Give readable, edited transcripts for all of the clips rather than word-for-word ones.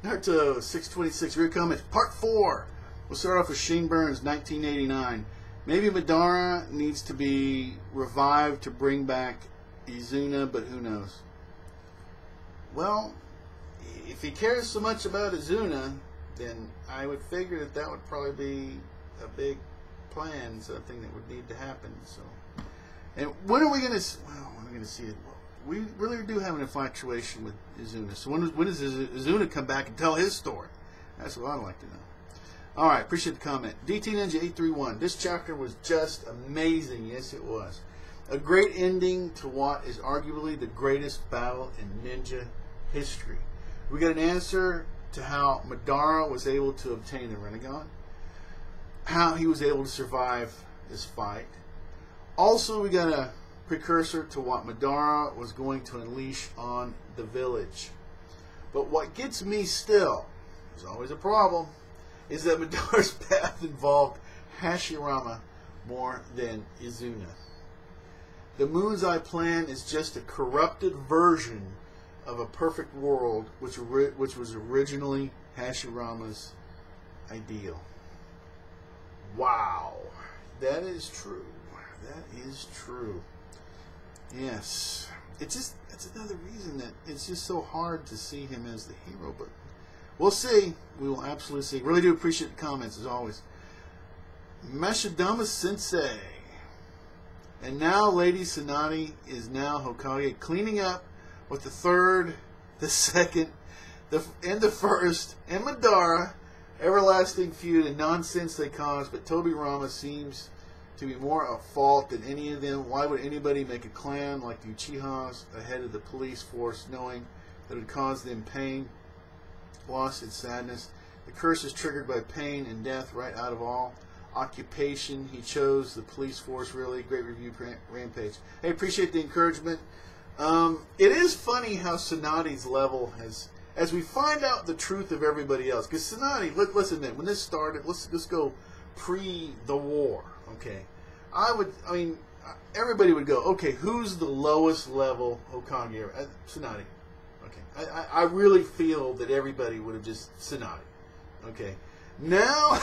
Naruto 626, rear comments, part 4. We'll start off with Shane Burns, 1989. Maybe Madara needs to be revived to bring back Izuna, but who knows? Well, if he cares so much about Izuna, then I would figure that that would probably be a big plan, something that would need to happen. So, and when are we going to? Well, when are we going to see it? We really do have an infatuation with Izuna. So when does Izuna come back and tell his story? That's what I'd like to know. All right, appreciate the comment. DT Ninja 831. This chapter was just amazing. Yes, it was. A great ending to what is arguably the greatest battle in ninja history. We got an answer to how Madara was able to obtain the Rinnegan, how he was able to survive this fight. Also, we got a precursor to what Madara was going to unleash on the village. But what gets me still, there's always a problem, is that Madara's path involved Hashirama more than Izuna. The Moon's Eye plan is just a corrupted version of a perfect world which was originally Hashirama's ideal. Wow. That is true. That is true. Yes. It's another reason that it's just so hard to see him as the hero, but we'll see. We will absolutely see. Really do appreciate the comments, as always. Mashidama Sensei. And now Lady Tsunade is now Hokage, cleaning up with the third, the second, and the first, and Madara, everlasting feud and nonsense they caused, but Tobirama seems to be more at fault than any of them. Why would anybody make a clan like the Uchihas ahead of the police force, knowing that it would cause them pain, loss, and sadness? The curse is triggered by pain and death right out of all occupation. He chose the police force. Really great review, Rampage. Hey, appreciate the encouragement. It is funny how Tsunade's level has, as we find out the truth of everybody else, because Tsunade, listen, man, when this started, let's go pre the war, okay? Everybody would go, okay, who's the lowest level Hokage ever? Tsunade. Okay. I really feel that everybody would have just Tsunade. Okay. Now,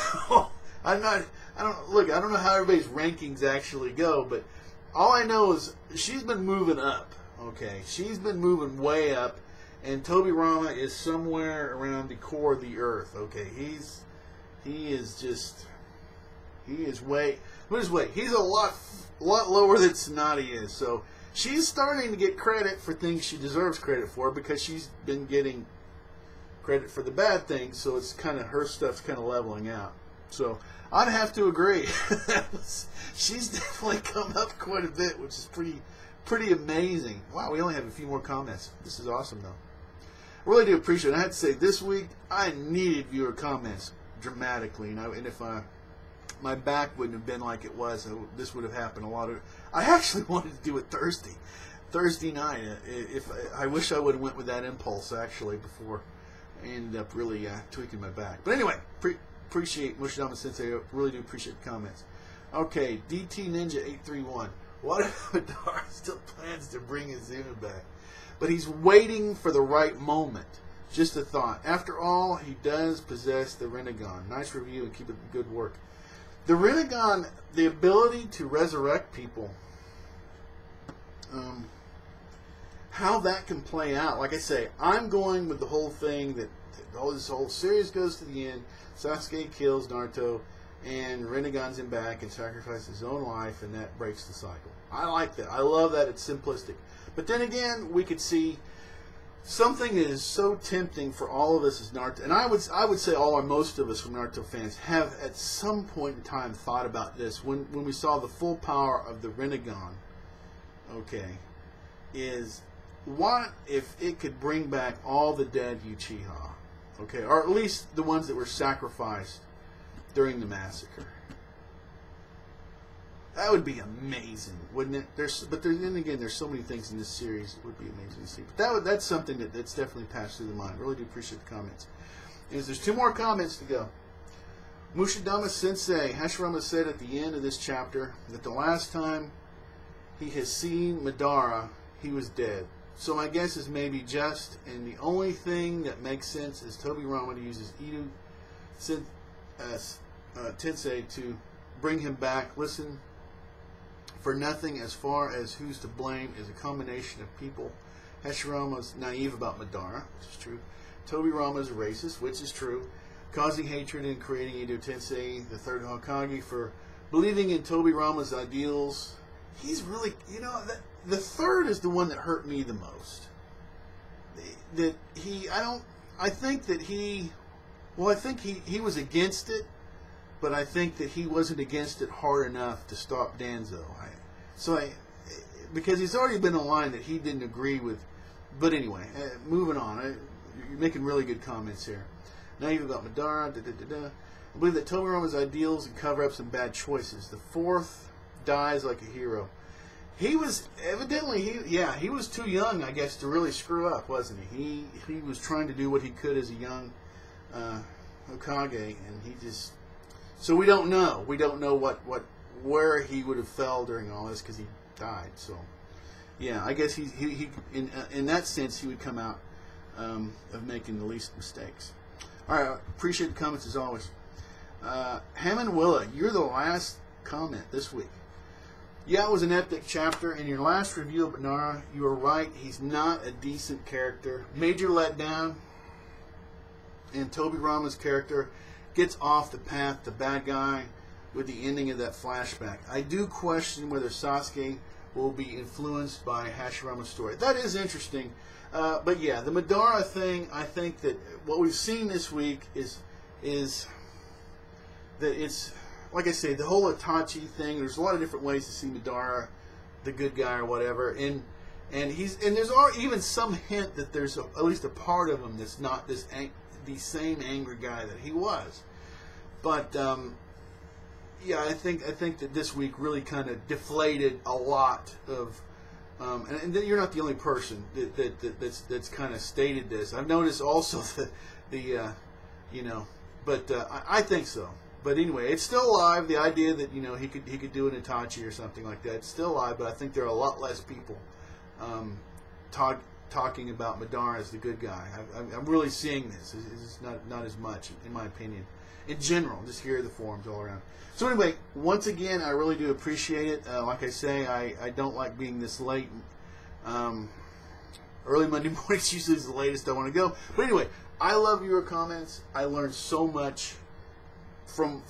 I don't know how everybody's rankings actually go, but all I know is she's been moving up. Okay. She's been moving way up, and Tobirama is somewhere around the core of the earth. Okay. He is way. What is weight? He's a lot lower than Tsunade is. So she's starting to get credit for things she deserves credit for, because she's been getting credit for the bad things. So it's kind of, her stuff's kind of leveling out. So I'd have to agree. She's definitely come up quite a bit, which is pretty amazing. Wow, we only have a few more comments. This is awesome, though. I really do appreciate it. I have to say, this week I needed viewer comments dramatically, and if my back wouldn't have been like it was, this would have happened a lot of. I actually wanted to do it Thursday night. I wish I would have went with that impulse actually before I ended up really tweaking my back. But anyway, appreciate Mushidama Sensei. Really do appreciate the comments. Okay, DT Ninja 831. What if Madara still plans to bring Izuna back, but he's waiting for the right moment? Just a thought. After all, he does possess the Rinnegan. Nice review, and keep it good work. The Rinnegan, the ability to resurrect people, how that can play out. Like I say, I'm going with the whole thing that this whole series goes to the end. Sasuke kills Naruto, and Rinnegan's him back and sacrifices his own life, and that breaks the cycle. I like that. I love that. It's simplistic. But then again, we could see something that is so tempting for all of us as Naruto, and I would say most of us from Naruto fans have at some point in time thought about this when we saw the full power of the Rinnegan. Okay, is what if it could bring back all the dead Uchiha? Okay, or at least the ones that were sacrificed during the massacre. That would be amazing, wouldn't it? Then again, there's so many things in this series that would be amazing to see. But that's something that's definitely passed through the mind. Really do appreciate the comments. There's 2 more comments to go. Mushidama Sensei, Hashirama said at the end of this chapter that the last time he has seen Madara, he was dead. So my guess is maybe just, and the only thing that makes sense is Tobirama uses Edo Tensei to bring him back. Listen for nothing as far as who's to blame is a combination of people. Hashirama's naive about Madara, which is true. Tobirama's a racist, which is true. Causing hatred and creating Edo Tensei, the third Hokage, for believing in Tobirama's ideals. He's really, the third is the one that hurt me the most. I think he was against it, but I think that he wasn't against it hard enough to stop Danzo. Because he's already been a line that he didn't agree with. But anyway, moving on. You're making really good comments here. Naive about Madara. I believe that Tobirama's ideals and cover-ups and bad choices. The fourth dies like a hero. He was evidently he was too young, I guess, to really screw up, wasn't he? He was trying to do what he could as a young Hokage, and he just. So we don't know. We don't know where he would have fell during all this because he died. So yeah, I guess he in that sense he would come out of making the least mistakes. All right, appreciate the comments as always. Hammond Willa, you're the last comment this week. Yeah, it was an epic chapter. In your last review of Madara, you were right. He's not a decent character. Major letdown. And Tobirama's character gets off the path, the bad guy, with the ending of that flashback. I do question whether Sasuke will be influenced by Hashirama's story. That is interesting. But yeah, the Madara thing, I think that what we've seen this week is that it's, like I say, the whole Itachi thing. There's a lot of different ways to see Madara, the good guy or whatever, and there's even some hint that there's at least a part of him that's not the same angry guy that he was. But yeah, I think that this week really kind of deflated a lot of. And you're not the only person that's kind of stated this. I've noticed also that I think so. But anyway, it's still alive. The idea that he could do an Itachi or something like that, it's still alive. But I think there are a lot less people talking about Madara as the good guy. I'm really seeing this. It's not as much, in my opinion. In general, just hear the forums all around. So anyway, once again, I really do appreciate it. Like I say, I don't like being this late. Early Monday mornings usually is the latest I want to go. But anyway, I love your comments. I learned so much from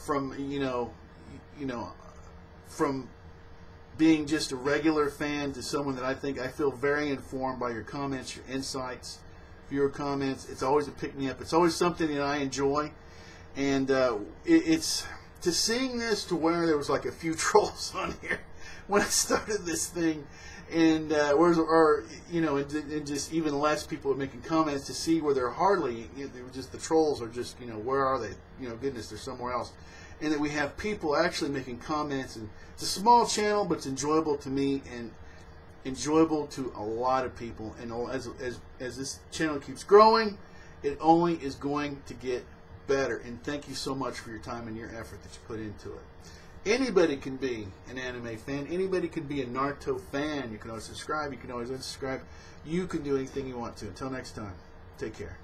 being just a regular fan to someone that I feel very informed by your comments, your insights, your comments. It's always a pick-me-up. It's always something that I enjoy. And it's to seeing this to where there was like a few trolls on here when I started this thing, and and just even less people are making comments, to see where they're hardly, they were just the trolls are just where are they? Goodness, they're somewhere else. And that we have people actually making comments, and it's a small channel, but it's enjoyable to me and enjoyable to a lot of people. And as this channel keeps growing, it only is going to get better. And thank you so much for your time and your effort that you put into it. Anybody can be an anime fan. Anybody can be a Naruto fan. You can always subscribe. You can always unsubscribe. You can do anything you want to. Until next time, take care.